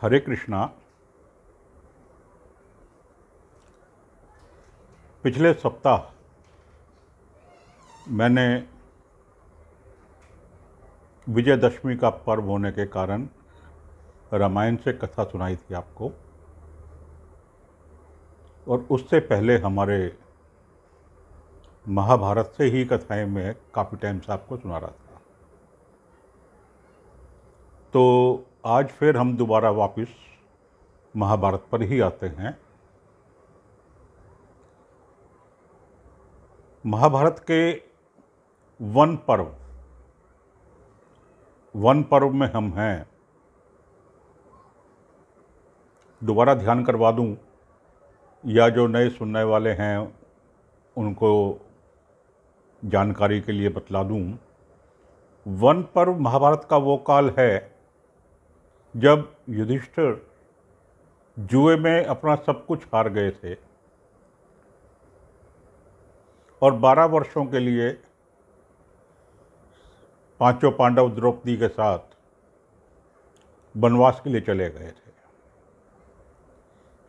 हरे कृष्णा। पिछले सप्ताह मैंने विजयदशमी का पर्व होने के कारण रामायण से कथा सुनाई थी आपको, और उससे पहले हमारे महाभारत से ही कथाएं मैं काफ़ी टाइम से आपको सुना रहा था। तो आज फिर हम दोबारा वापस महाभारत पर ही आते हैं। महाभारत के वन पर्व में हम हैं। दोबारा ध्यान करवा दूं या जो नए सुनने वाले हैं उनको जानकारी के लिए बतला दूं। वन पर्व महाभारत का वो काल है जब युधिष्ठिर जुए में अपना सब कुछ हार गए थे और 12 वर्षों के लिए पांचों पांडव द्रौपदी के साथ वनवास के लिए चले गए थे।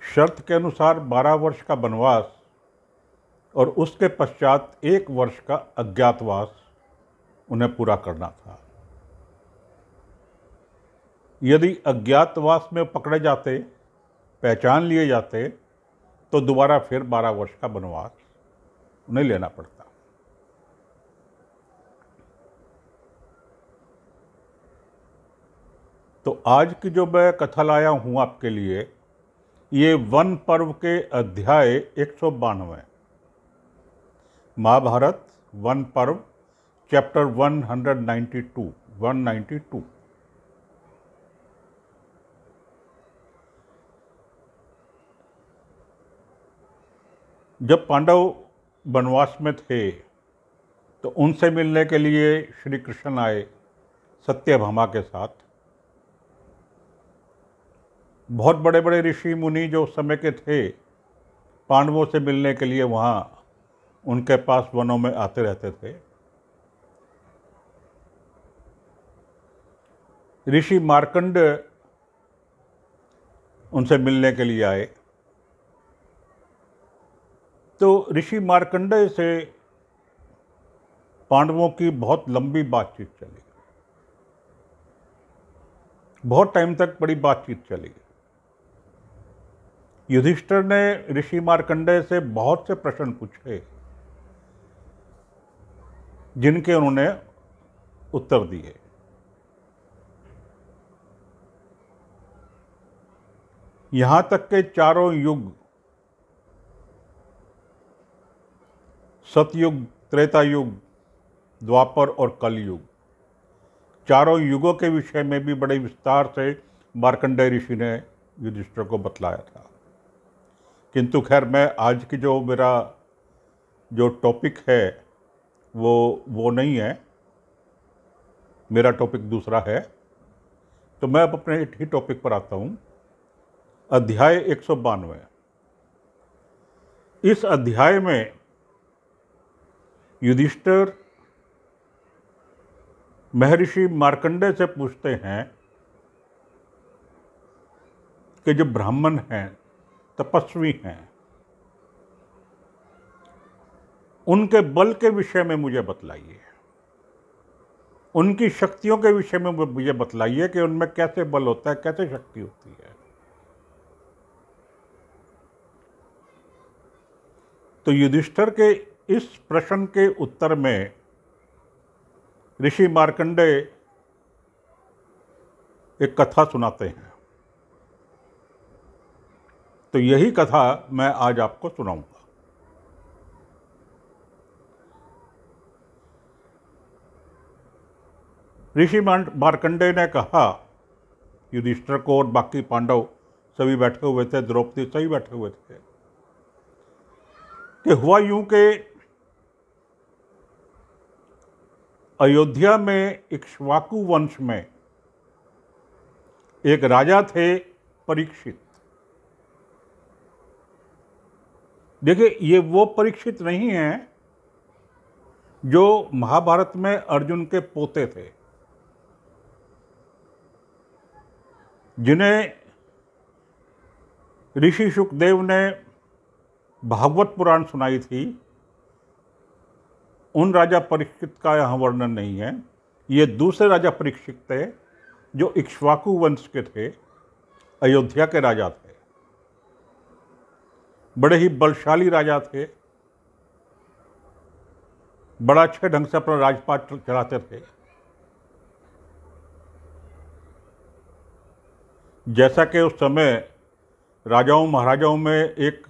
शर्त के अनुसार 12 वर्ष का वनवास और उसके पश्चात 1 वर्ष का अज्ञातवास उन्हें पूरा करना था। यदि अज्ञातवास में पकड़े जाते, पहचान लिए जाते, तो दोबारा फिर 12 वर्ष का वनवास उन्हें लेना पड़ता। तो आज की जो मैं कथा लाया हूं आपके लिए, ये वन पर्व के अध्याय 192 महाभारत वन पर्व चैप्टर 192। जब पांडव वनवास में थे तो उनसे मिलने के लिए श्री कृष्ण आए सत्यभामा के साथ। बहुत बड़े बड़े ऋषि मुनि जो उस समय के थे पांडवों से मिलने के लिए वहाँ उनके पास वनों में आते रहते थे। ऋषि मार्कंड उनसे मिलने के लिए आए। तो ऋषि मार्कंडेय से पांडवों की बहुत लंबी बातचीत चली, बहुत टाइम तक बड़ी बातचीत चली। युधिष्ठिर ने ऋषि मार्कंडेय से बहुत से प्रश्न पूछे जिनके उन्होंने उत्तर दिए। यहां तक के चारों युग, सतयुग, त्रेता युग, द्वापर और कलयुग, चारों युगों के विषय में भी बड़े विस्तार से मार्कंडेय ऋषि ने युधिष्ठिर को बतलाया था। किंतु खैर, मैं आज की जो मेरा जो टॉपिक है वो नहीं है, मेरा टॉपिक दूसरा है। तो मैं अब अपने ही टॉपिक पर आता हूं। अध्याय 192। इस अध्याय में युधिष्ठिर महर्षि मार्कंडेय से पूछते हैं कि जो ब्राह्मण हैं, तपस्वी हैं, उनके बल के विषय में मुझे बतलाइए, उनकी शक्तियों के विषय में मुझे बतलाइए कि उनमें कैसे बल होता है, कैसे शक्ति होती है। तो युधिष्ठिर के इस प्रश्न के उत्तर में ऋषि मार्कंडेय एक कथा सुनाते हैं। तो यही कथा मैं आज आपको सुनाऊंगा। ऋषि मार्कंडेय ने कहा युधिष्ठिर को, और बाकी पांडव सभी बैठे हुए थे, द्रौपदी सभी बैठे हुए थे, कि हुआ यूं कि अयोध्या में इक्ष्वाकु वंश में एक राजा थे, परीक्षित। देखिए, ये वो परीक्षित नहीं है जो महाभारत में अर्जुन के पोते थे, जिन्हें ऋषि शुकदेव ने भागवत पुराण सुनाई थी। उन राजा परीक्षित का यहाँ वर्णन नहीं है। ये दूसरे राजा परीक्षित थे जो इक्ष्वाकु वंश के थे, अयोध्या के राजा थे, बड़े ही बलशाली राजा थे, बड़ा अच्छे ढंग से अपना राजपाट चलाते थे। जैसा कि उस समय राजाओं महाराजाओं में एक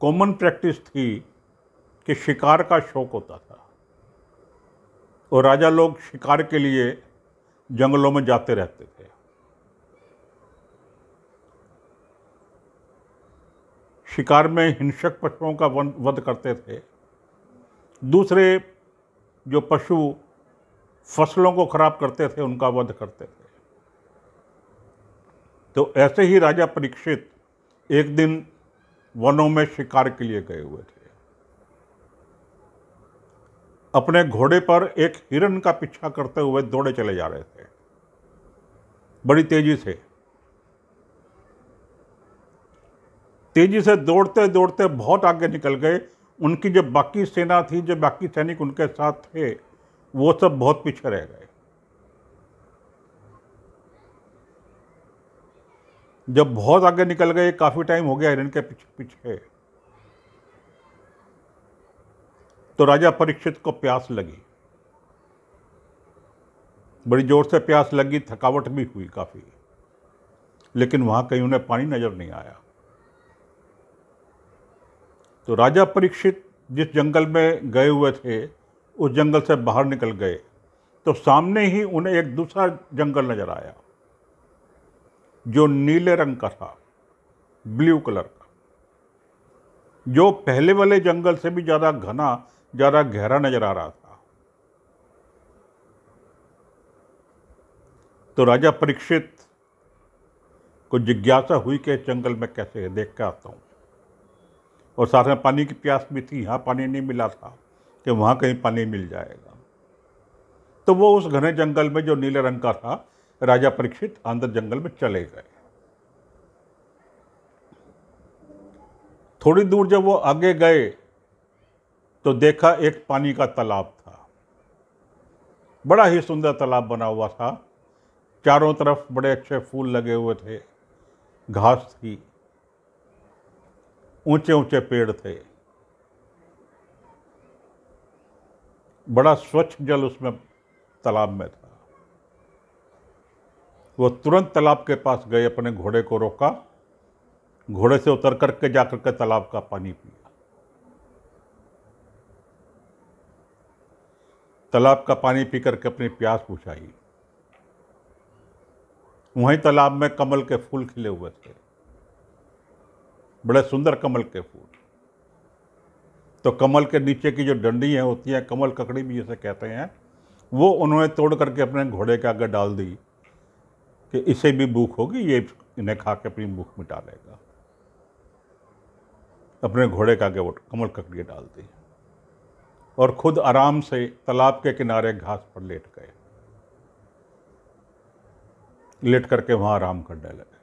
कॉमन प्रैक्टिस थी कि शिकार का शौक होता था और राजा लोग शिकार के लिए जंगलों में जाते रहते थे। शिकार में हिंसक पशुओं का वध करते थे। दूसरे जो पशु फसलों को खराब करते थे उनका वध करते थे। तो ऐसे ही राजा परीक्षित एक दिन वनों में शिकार के लिए गए हुए थे। अपने घोड़े पर एक हिरण का पीछा करते हुए दौड़े चले जा रहे थे बड़ी तेजी से। तेजी से दौड़ते दौड़ते बहुत आगे निकल गए। उनकी जो बाकी सेना थी, जो बाकी सैनिक उनके साथ थे, वो सब बहुत पीछे रह गए। जब बहुत आगे निकल गए, काफी टाइम हो गया हिरण के पीछे पीछे, तो राजा परीक्षित को प्यास लगी, बड़ी जोर से प्यास लगी, थकावट भी हुई काफी, लेकिन वहां कहीं उन्हें पानी नजर नहीं आया। तो राजा परीक्षित जिस जंगल में गए हुए थे उस जंगल से बाहर निकल गए तो सामने ही उन्हें एक दूसरा जंगल नजर आया जो नीले रंग का था, ब्लू कलर का, जो पहले वाले जंगल से भी ज्यादा घना, ज्यादा गहरा नजर आ रहा था। तो राजा परीक्षित को जिज्ञासा हुई कि जंगल में कैसे है, देख के आता हूं। और साथ में पानी की प्यास भी थी, यहाँ पानी नहीं मिला था कि वहाँ कहीं पानी मिल जाएगा। तो वो उस घने जंगल में जो नीले रंग का था, राजा परीक्षित अंदर जंगल में चले गए। थोड़ी दूर जब वो आगे गए तो देखा एक पानी का तालाब था। बड़ा ही सुंदर तालाब बना हुआ था, चारों तरफ बड़े अच्छे फूल लगे हुए थे, घास थी, ऊंचे ऊंचे पेड़ थे, बड़ा स्वच्छ जल उसमें तालाब में था। वो तुरंत तालाब के पास गए, अपने घोड़े को रोका, घोड़े से उतर करके जाकर के तालाब का पानी पिया। तालाब का पानी पी करके अपनी प्यास बुझाई। वहीं तालाब में कमल के फूल खिले हुए थे, बड़े सुंदर कमल के फूल। तो कमल के नीचे की जो डंडियाँ होती हैं, कमल ककड़ी भी जिसे कहते हैं, वो उन्होंने तोड़ करके अपने घोड़े के आगे डाल दी कि इसे भी भूख होगी, ये इन्हें खा के अपनी भूख मिटा लेगा। अपने घोड़े के आगे वो कमल ककड़ी डाल दी और खुद आराम से तालाब के किनारे घास पर लेट गए। लेट करके वहां आराम करने लगे।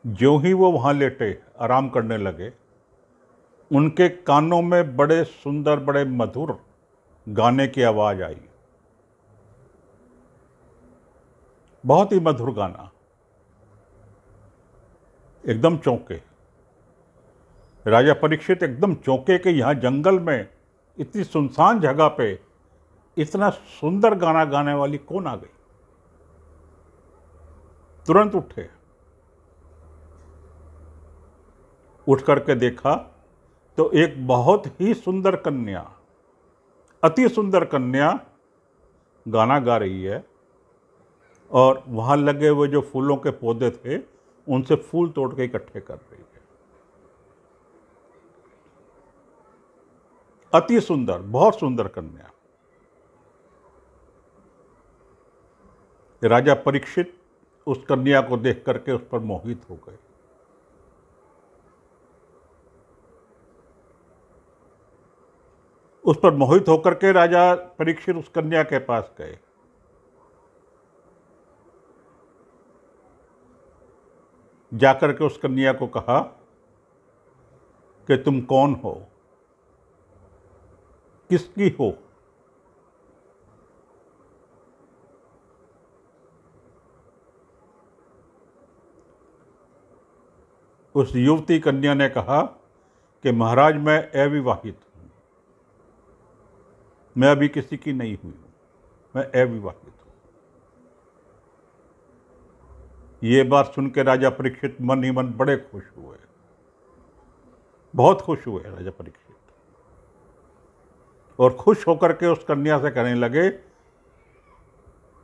ज्यों ही वो वहां लेटे आराम करने लगे, उनके कानों में बड़े सुंदर, बड़े मधुर गाने की आवाज आई। बहुत ही मधुर गाना। एकदम चौंके राजा परीक्षित, एकदम चौंके कि यहां जंगल में इतनी सुनसान जगह पे इतना सुंदर गाना गाने वाली कौन आ गई। तुरंत उठे, उठ करके देखा तो एक बहुत ही सुंदर कन्या, अति सुंदर कन्या गाना गा रही है और वहां लगे हुए जो फूलों के पौधे थे उनसे फूल तोड़ के इकट्ठे कर रही है। अति सुंदर, बहुत सुंदर कन्या। राजा परीक्षित उस कन्या को देख करके उस पर मोहित हो गए। उस पर मोहित होकर के राजा परीक्षित उस कन्या के पास गए जाकर के उस कन्या को कहा कि तुम कौन हो, किसकी हो। उस युवती कन्या ने कहा कि महाराज मैं अविवाहित हूं, मैं अभी किसी की नहीं हुई हूं, मैं अविवाहित हूं। ये बात सुन के राजा परीक्षित मन ही मन बड़े खुश हुए, बहुत खुश हुए राजा परीक्षित, और खुश होकर के उस कन्या से कहने लगे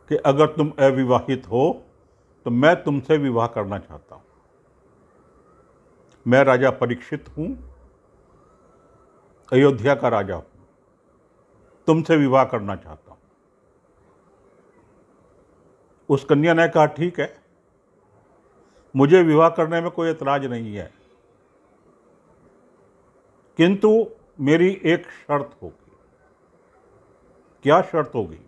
कि अगर तुम अविवाहित हो तो मैं तुमसे विवाह करना चाहता हूं। मैं राजा परीक्षित हूं, अयोध्या का राजा हूं, तुमसे विवाह करना चाहता हूं। उस कन्या ने कहा ठीक है, मुझे विवाह करने में कोई एतराज नहीं है, किंतु मेरी एक शर्त होगी। क्या शर्त होगी?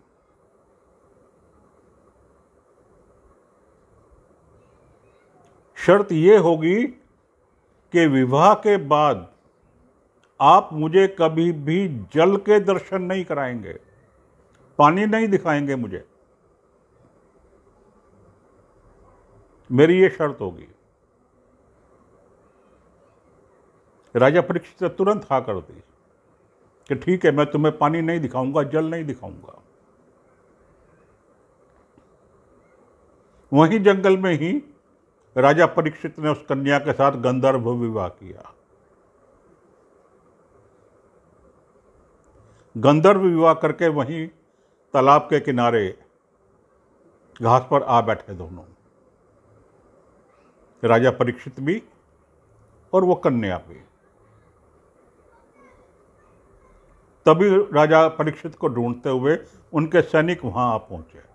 शर्त यह होगी कि विवाह के बाद आप मुझे कभी भी जल के दर्शन नहीं कराएंगे, पानी नहीं दिखाएंगे मुझे, मेरी ये शर्त होगी। राजा परीक्षित ने तुरंत हाँ कर दी कि ठीक है, मैं तुम्हें पानी नहीं दिखाऊंगा, जल नहीं दिखाऊंगा। वहीं जंगल में ही राजा परीक्षित ने उस कन्या के साथ गंधर्व विवाह किया। गंधर्व विवाह करके वहीं तालाब के किनारे घास पर आ बैठे दोनों, राजा परीक्षित भी और वो कन्या भी। तभी राजा परीक्षित को ढूंढते हुए उनके सैनिक वहां आ पहुंचे।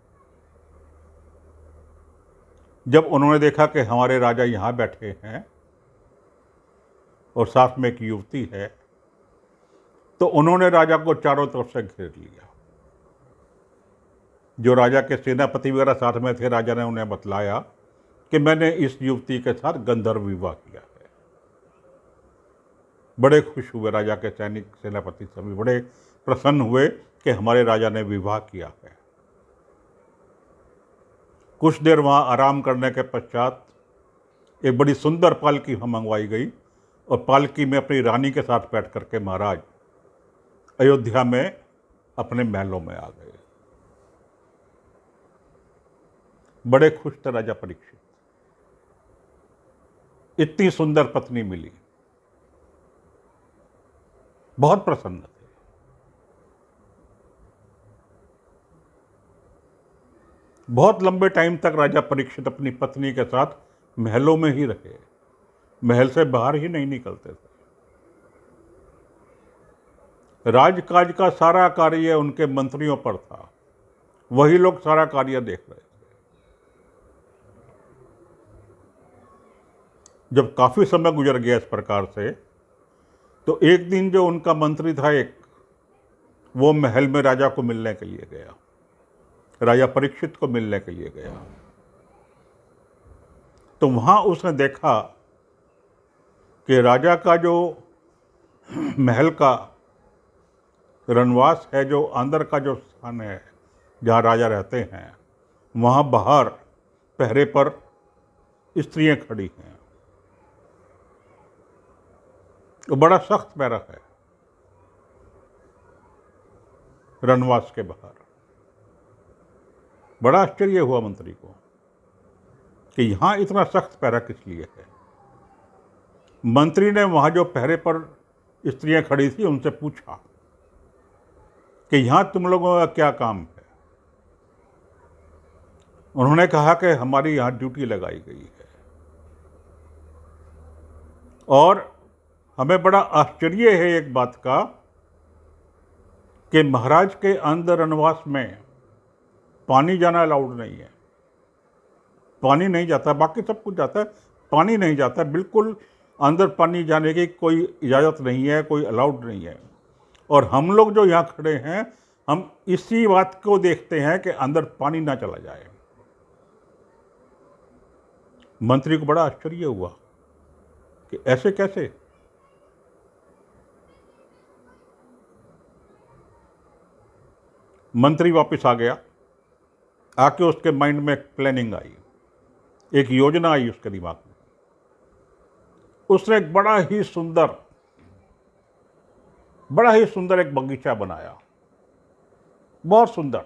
जब उन्होंने देखा कि हमारे राजा यहां बैठे हैं और साथ में एक युवती है, तो उन्होंने राजा को चारों तरफ से घेर लिया। जो राजा के सेनापति वगैरह साथ में थे, राजा ने उन्हें बतलाया कि मैंने इस युवती के साथ गंधर्व विवाह किया है। बड़े खुश हुए राजा के सैनिक, सेनापति सभी बड़े प्रसन्न हुए कि हमारे राजा ने विवाह किया है। कुछ देर वहाँ आराम करने के पश्चात एक बड़ी सुंदर पालकी वहाँ मंगवाई गई और पालकी में अपनी रानी के साथ बैठ करके महाराज अयोध्या में अपने महलों में आ गए। बड़े खुश थे राजा परीक्षित, इतनी सुंदर पत्नी मिली, बहुत प्रसन्न थे। बहुत लंबे टाइम तक राजा परीक्षित अपनी पत्नी के साथ महलों में ही रहे, महल से बाहर ही नहीं निकलते थे। राजकाज का सारा कार्य उनके मंत्रियों पर था, वही लोग सारा कार्य देख रहे थे। जब काफी समय गुजर गया इस प्रकार से, तो एक दिन जो उनका मंत्री था एक, वो महल में राजा को मिलने के लिए गया, राजा परीक्षित को मिलने के लिए गया। तो वहां उसने देखा कि राजा का जो महल का रनवास है, जो अंदर का जो स्थान है जहाँ राजा रहते हैं, वहाँ बाहर पहरे पर स्त्रियां खड़ी हैं। तो बड़ा सख्त पहरा है रनवास के बाहर। बड़ा आश्चर्य हुआ मंत्री को कि यहां इतना सख्त पहरा किस लिए है। मंत्री ने वहां जो पहरे पर स्त्रियां खड़ी थी उनसे पूछा कि यहां तुम लोगों का क्या काम है। उन्होंने कहा कि हमारी यहां ड्यूटी लगाई गई है और हमें बड़ा आश्चर्य है एक बात का कि महाराज के अंदर रनवास में पानी जाना अलाउड नहीं है। पानी नहीं जाता, बाकी सब कुछ जाता है, पानी नहीं जाता, बिल्कुल अंदर पानी जाने की कोई इजाज़त नहीं है, कोई अलाउड नहीं है। और हम लोग जो यहाँ खड़े हैं, हम इसी बात को देखते हैं कि अंदर पानी ना चला जाए। मंत्री को बड़ा आश्चर्य हुआ कि ऐसे कैसे। मंत्री वापस आ गया, आके उसके माइंड में एक प्लानिंग आई, एक योजना आई उसके दिमाग में। उसने एक बड़ा ही सुंदर एक बगीचा बनाया, बहुत सुंदर,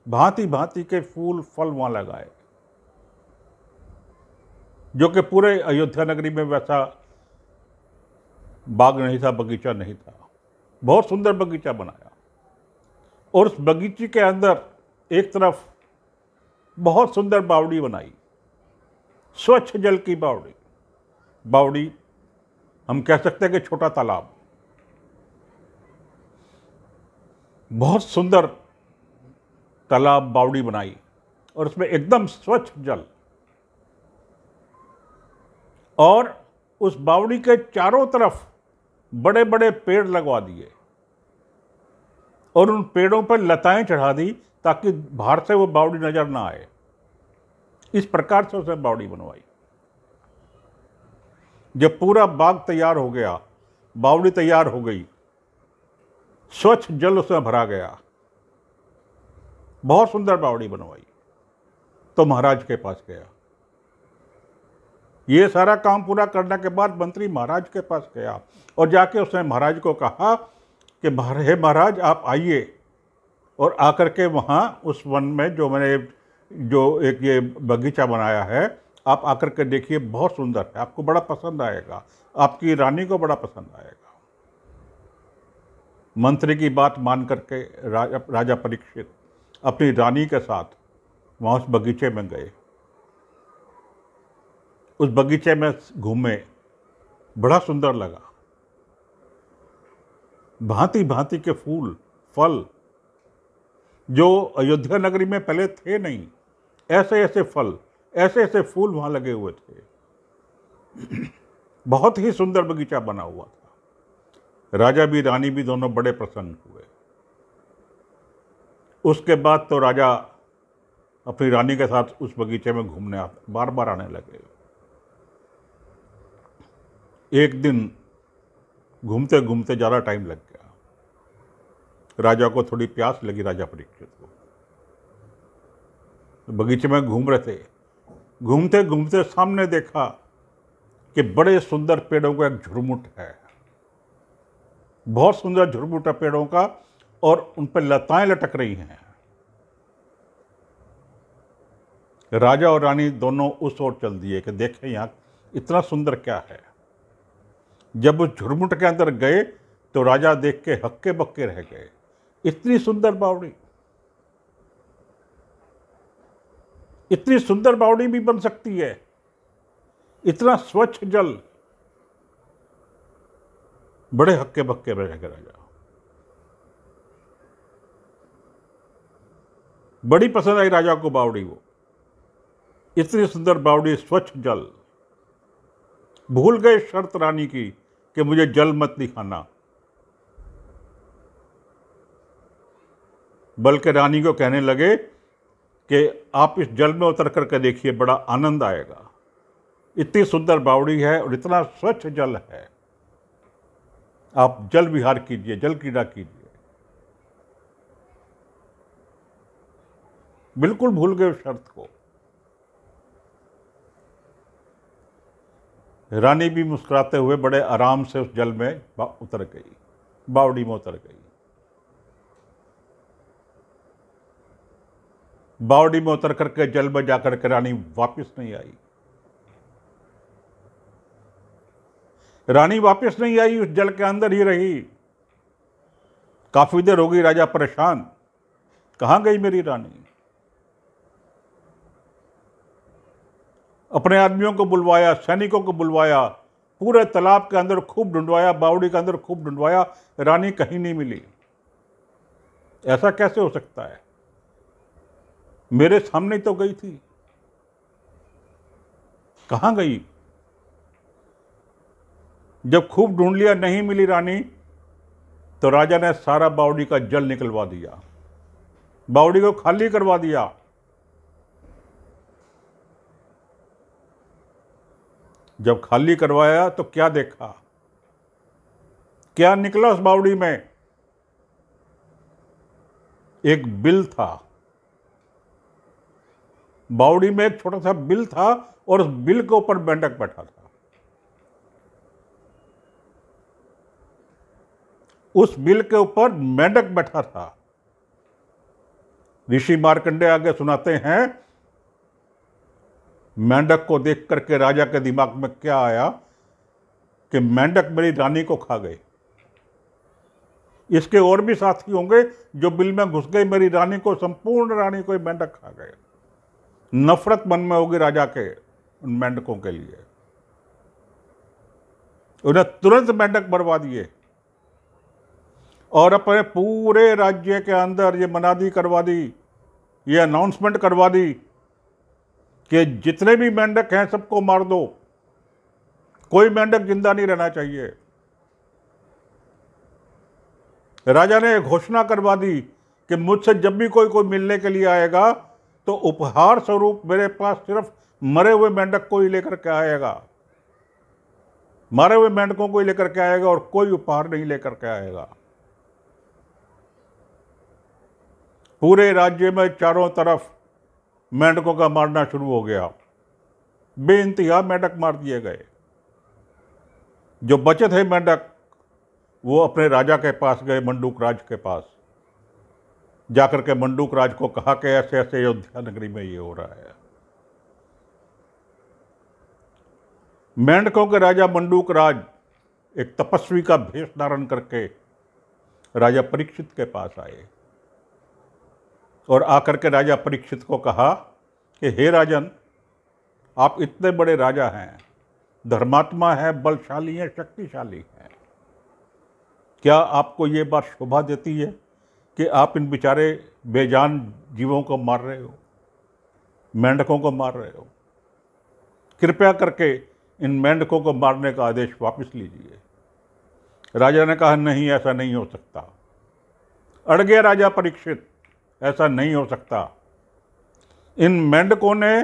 भांति भांति के फूल फल वहां लगाए, जो कि पूरे अयोध्या नगरी में वैसा बाग नहीं था, बगीचा नहीं था। बहुत सुंदर बगीचा बनाया और उस बगीचे के अंदर एक तरफ बहुत सुंदर बावड़ी बनाई, स्वच्छ जल की बावड़ी। बावड़ी हम कह सकते हैं कि छोटा तालाब, बहुत सुंदर तालाब बावड़ी बनाई और उसमें एकदम स्वच्छ जल। और उस बावड़ी के चारों तरफ बड़े बड़े पेड़ लगवा दिए और उन पेड़ों पर लताएं चढ़ा दी ताकि बाहर से वो बावड़ी नजर ना आए। इस प्रकार से उसने बावड़ी बनवाई। जब पूरा बाग तैयार हो गया, बावड़ी तैयार हो गई, स्वच्छ जल उसमें भरा गया, बहुत सुंदर बावड़ी बनवाई, तो महाराज के पास गया। ये सारा काम पूरा करने के बाद मंत्री महाराज के पास गया और जाके उसने महाराज को कहा कि हे महाराज, आप आइए और आकर के वहाँ उस वन में जो मैंने एक ये बगीचा बनाया है, आप आकर के देखिए, बहुत सुंदर है, आपको बड़ा पसंद आएगा, आपकी रानी को बड़ा पसंद आएगा। मंत्री की बात मान करके राजा परीक्षित अपनी रानी के साथ वहाँ उस बगीचे में गए। उस बगीचे में घूमे, बड़ा सुंदर लगा। भांति भांति के फूल फल जो अयोध्या नगरी में पहले थे नहीं, ऐसे ऐसे फल, ऐसे ऐसे फूल वहां लगे हुए थे। बहुत ही सुंदर बगीचा बना हुआ था। राजा भी रानी भी दोनों बड़े प्रसन्न हुए। उसके बाद तो राजा अपनी रानी के साथ उस बगीचे में घूमने बार बार आने लगे। एक दिन घूमते घूमते ज़्यादा टाइम लग गया। राजा को थोड़ी प्यास लगी, राजा परीक्षित को। बगीचे में घूम रहे थे, घूमते घूमते सामने देखा कि बड़े सुंदर पेड़ों का एक झुरमुट है, बहुत सुंदर झुरमुट है पेड़ों का, और उन पर लताएं लटक रही हैं। राजा और रानी दोनों उस ओर चल दिए कि देखें यहां इतना सुंदर क्या है। जब उस झुरमुट के अंदर गए तो राजा देख के हक्के बक्के रह गए। इतनी सुंदर बावड़ी, इतनी सुंदर बावड़ी भी बन सकती है, इतना स्वच्छ जल। बड़े हक्के बक्के रह गए राजा। बड़ी पसंद आई राजा को बावड़ी, वो इतनी सुंदर बावड़ी, स्वच्छ जल। भूल गए शर्त रानी की कि मुझे जल मत दिखाना, बल्कि रानी को कहने लगे कि आप इस जल में उतर करके देखिए, बड़ा आनंद आएगा। इतनी सुंदर बावड़ी है और इतना स्वच्छ जल है, आप जल विहार कीजिए, जल क्रीड़ा कीजिए। बिल्कुल भूल गए उस शर्त को। रानी भी मुस्कुराते हुए बड़े आराम से उस जल में उतर गई, बावड़ी में उतर गई। बावड़ी में उतर करके जल में जाकर के रानी वापस नहीं आई। रानी वापस नहीं आई, उस जल के अंदर ही रही। काफी देर हो गई, राजा परेशान, कहां गई मेरी रानी। अपने आदमियों को बुलवाया, सैनिकों को बुलवाया, पूरे तालाब के अंदर खूब ढूंढवाया, बावड़ी के अंदर खूब ढूंढवाया, रानी कहीं नहीं मिली। ऐसा कैसे हो सकता है, मेरे सामने तो गई थी, कहां गई। जब खूब ढूंढ लिया, नहीं मिली रानी, तो राजा ने सारा बावड़ी का जल निकलवा दिया, बावड़ी को खाली करवा दिया। जब खाली करवाया तो क्या देखा, क्या निकला उस बावड़ी में? एक बिल था। बावड़ी में एक छोटा सा बिल था और उस बिल के ऊपर मेंढक बैठा था। उस बिल के ऊपर मेंढक बैठा था। ऋषि मार्कंडेय आगे सुनाते हैं, मेंढक को देख करके राजा के दिमाग में क्या आया कि मेंढक मेरी रानी को खा गए। इसके और भी साथी होंगे जो बिल में घुस गए, मेरी रानी को, संपूर्ण रानी को मेंढक खा गए। नफरत मन में होगी राजा के उन मेंढकों के लिए। उन्हें तुरंत मेंढक मरवा दिए और अपने पूरे राज्य के अंदर ये मनादी करवा दी, ये अनाउंसमेंट करवा दी कि जितने भी मेंढक हैं सबको मार दो, कोई मेंढक जिंदा नहीं रहना चाहिए। राजा ने घोषणा करवा दी कि मुझसे जब भी कोई मिलने के लिए आएगा तो उपहार स्वरूप मेरे पास सिर्फ मरे हुए मेंढक को ही लेकर के आएगा, मरे हुए मेंढकों को ही लेकर के आएगा और कोई उपहार नहीं लेकर के आएगा। पूरे राज्य में चारों तरफ मेंढकों का मारना शुरू हो गया। बेइंतहा मेंढक मार दिए गए। जो बचे थे मेंढक वो अपने राजा के पास गए, मंडूक राज के पास। जाकर के मंडूक राज को कहा कि ऐसे ऐसे अयोध्या नगरी में ये हो रहा है। मेंढकों के राजा मंडूक राज एक तपस्वी का भेष धारण करके राजा परीक्षित के पास आए और आकर के राजा परीक्षित को कहा कि हे राजन, आप इतने बड़े राजा हैं, धर्मात्मा है, बलशाली हैं, शक्तिशाली हैं, क्या आपको ये बात शोभा देती है कि आप इन बेचारे बेजान जीवों को मार रहे हो, मेंढकों को मार रहे हो? कृपया करके इन मेंढकों को मारने का आदेश वापस लीजिए। राजा ने कहा, नहीं, ऐसा नहीं हो सकता। अड़ गया राजा परीक्षित, ऐसा नहीं हो सकता। इन मेंढकों ने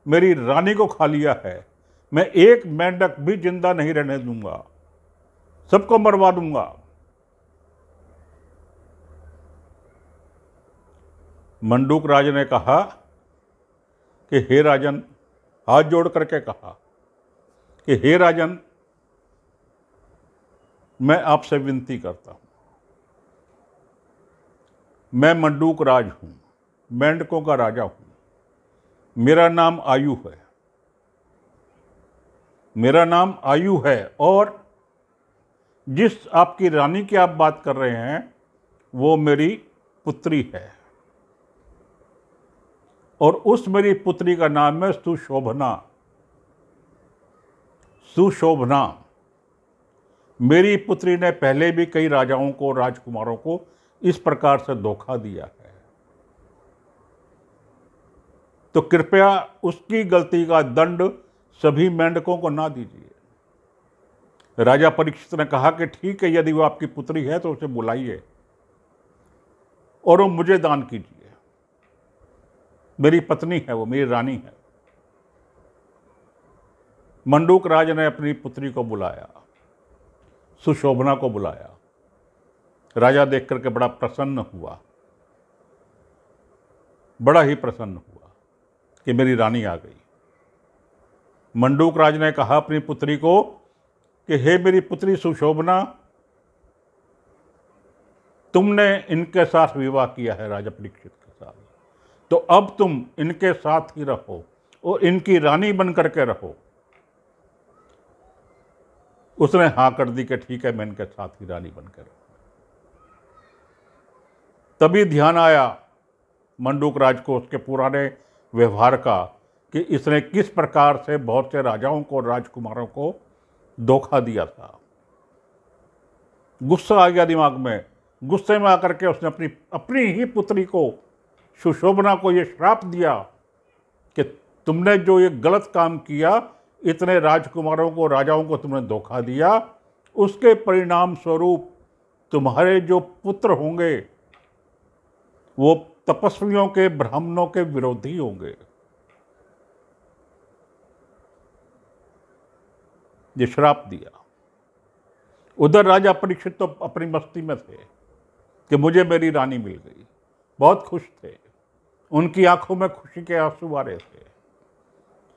मेरी रानी को खा लिया है, मैं एक मेंढक भी जिंदा नहीं रहने दूंगा, सबको मरवा दूंगा। मंडूक राज ने कहा कि हे राजन, हाथ जोड़ करके कहा कि हे राजन, मैं आपसे विनती करता हूं, मैं मंडूक राज हूं, मेंढकों का राजा हूं, मेरा नाम आयु है, मेरा नाम आयु है, और जिस आपकी रानी की आप बात कर रहे हैं वो मेरी पुत्री है, और उस मेरी पुत्री का नाम है सुशोभना। सुशोभना मेरी पुत्री ने पहले भी कई राजाओं को, राजकुमारों को इस प्रकार से धोखा दिया है, तो कृपया उसकी गलती का दंड सभी मेंढकों को ना दीजिए। राजा परीक्षित ने कहा कि ठीक है, यदि वो आपकी पुत्री है तो उसे बुलाइए और वो मुझे दान कीजिए, मेरी पत्नी है, वो मेरी रानी है। मंडूक राज ने अपनी पुत्री को बुलाया, सुशोभना को बुलाया। राजा देख करके बड़ा प्रसन्न हुआ, बड़ा ही प्रसन्न हुआ कि मेरी रानी आ गई। मंडूक राज ने कहा अपनी पुत्री को कि हे मेरी पुत्री सुशोभना, तुमने इनके साथ विवाह किया है राजा परीक्षित के साथ, तो अब तुम इनके साथ ही रहो और इनकी रानी बन करके रहो। उसने हाँ कर दी कि ठीक है, मैं इनके साथ ही रानी बनकर रहूं। तभी ध्यान आया मंडूक राज को उसके पुराने व्यवहार का कि इसने किस प्रकार से बहुत से राजाओं को, राजकुमारों को धोखा दिया था। गुस्सा आ गया दिमाग में। गुस्से में आकर के उसने अपनी ही पुत्री को, सुशोभना को, ये श्राप दिया कि तुमने जो ये गलत काम किया, इतने राजकुमारों को, राजाओं को तुमने धोखा दिया, उसके परिणाम स्वरूप तुम्हारे जो पुत्र होंगे वो तपस्वियों के, ब्राह्मणों के विरोधी होंगे। ये श्राप दिया। उधर राजा परीक्षित तो अपनी मस्ती में थे कि मुझे मेरी रानी मिल गई, बहुत खुश थे। उनकी आंखों में खुशी के आंसू आ रहे थे।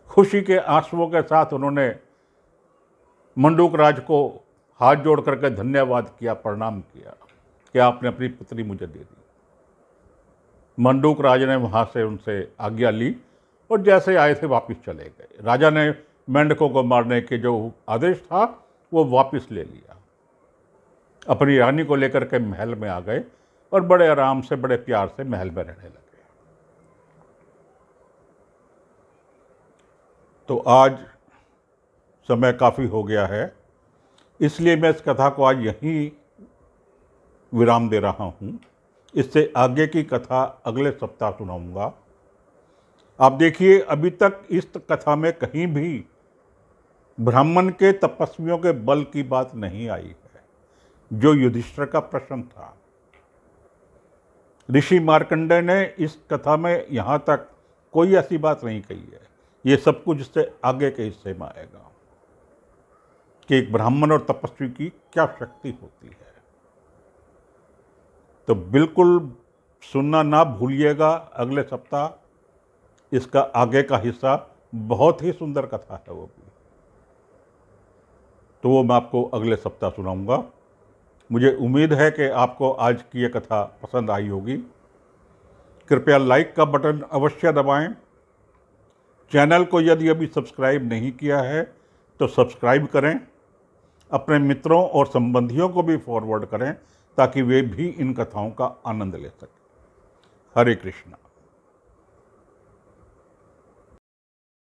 खुशी के आंसुओं के साथ उन्होंने मंडूक राज को हाथ जोड़ करके धन्यवाद किया, प्रणाम किया कि आपने अपनी पुत्री मुझे दे दी। मंडूक राज ने वहाँ से उनसे आज्ञा ली और जैसे आए थे वापस चले गए। राजा ने मेंढकों को मारने के जो आदेश था वो वापस ले लिया। अपनी रानी को लेकर के महल में आ गए और बड़े आराम से, बड़े प्यार से महल में रहने लगे। तो आज समय काफ़ी हो गया है, इसलिए मैं इस कथा को आज यहीं विराम दे रहा हूँ। इससे आगे की कथा अगले सप्ताह सुनाऊंगा। आप देखिए, अभी तक इस कथा में कहीं भी ब्राह्मण के तपस्वियों के बल की बात नहीं आई है, जो युधिष्ठिर का प्रश्न था। ऋषि मार्कंडेय ने इस कथा में यहाँ तक कोई ऐसी बात नहीं कही है। ये सब कुछ इससे आगे के हिस्से में आएगा कि एक ब्राह्मण और तपस्वी की क्या शक्ति होती है। तो बिल्कुल सुनना ना भूलिएगा अगले सप्ताह। इसका आगे का हिस्सा बहुत ही सुंदर कथा है वो भी, तो वो मैं आपको अगले सप्ताह सुनाऊंगा। मुझे उम्मीद है कि आपको आज की ये कथा पसंद आई होगी। कृपया लाइक का बटन अवश्य दबाएं। चैनल को यदि अभी सब्सक्राइब नहीं किया है तो सब्सक्राइब करें। अपने मित्रों और संबंधियों को भी फॉरवर्ड करें ताकि वे भी इन कथाओं का आनंद ले सकें। हरे कृष्णा।